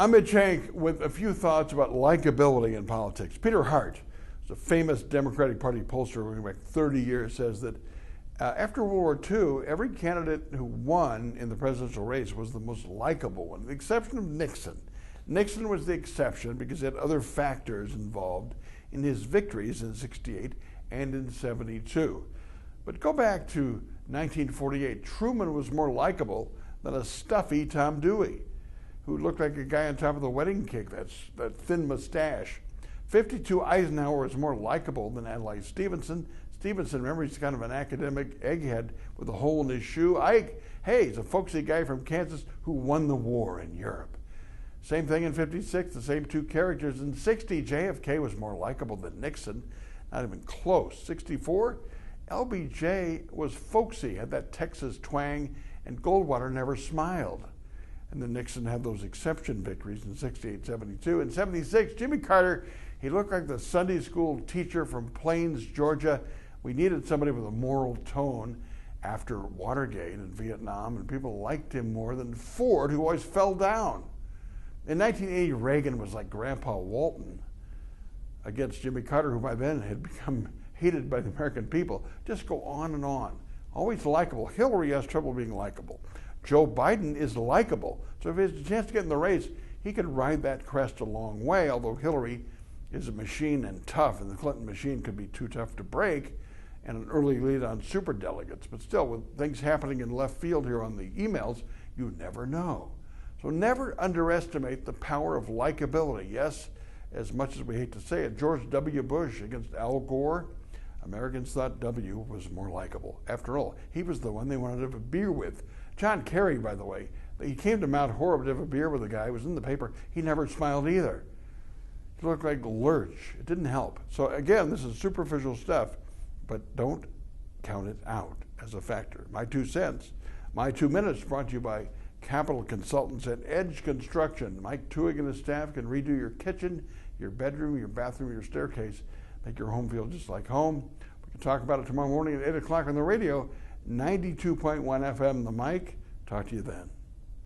I'm Mitch Henck with a few thoughts about likability in politics. Peter Hart, a famous Democratic Party pollster going back 30 years, says that after World War II, every candidate who won in the presidential race was the most likable one, with the exception of Nixon. Nixon was the exception because he had other factors involved in his victories in 68 and in 72. But go back to 1948. Truman was more likable than a stuffy Tom Dewey, who looked like a guy on top of the wedding cake, that thin mustache. 52, Eisenhower was more likable than Adlai Stevenson. Stevenson, remember, he's kind of an academic egghead with a hole in his shoe. Ike, hey, he's a folksy guy from Kansas who won the war in Europe. Same thing in 56, the same two characters. In 60, JFK was more likable than Nixon, not even close. 64, LBJ was folksy, had that Texas twang, and Goldwater never smiled. And then Nixon had those exception victories in 68, 72. In 76, Jimmy Carter, he looked like the Sunday school teacher from Plains, Georgia. We needed somebody with a moral tone after Watergate and Vietnam, and people liked him more than Ford, who always fell down. In 1980, Reagan was like Grandpa Walton against Jimmy Carter, who by then had become hated by the American people. Just go on and on. Always likable. Hillary has trouble being likable. Joe Biden is likable. So if he has a chance to get in the race, he could ride that crest a long way, although Hillary is a machine and tough, and the Clinton machine could be too tough to break, and an early lead on superdelegates. But still, with things happening in left field here on the emails, you never know. So never underestimate the power of likability. Yes, as much as we hate to say it, George W. Bush against Al Gore, Americans thought W was more likable. After all, he was the one they wanted to have a beer with. John Kerry, by the way, he came to Mount Horeb to have a beer with a guy who was in the paper. He never smiled either. He looked like Lurch. It didn't help. So again, this is superficial stuff, but don't count it out as a factor. My 2 cents, my 2 minutes brought to you by Capital Consultants at Edge Construction. Mike Tuig and his staff can redo your kitchen, your bedroom, your bathroom, your staircase, make your home feel just like home. We can talk about it tomorrow morning at 8 o'clock on the radio, 92.1 FM, The Mic. Talk to you then.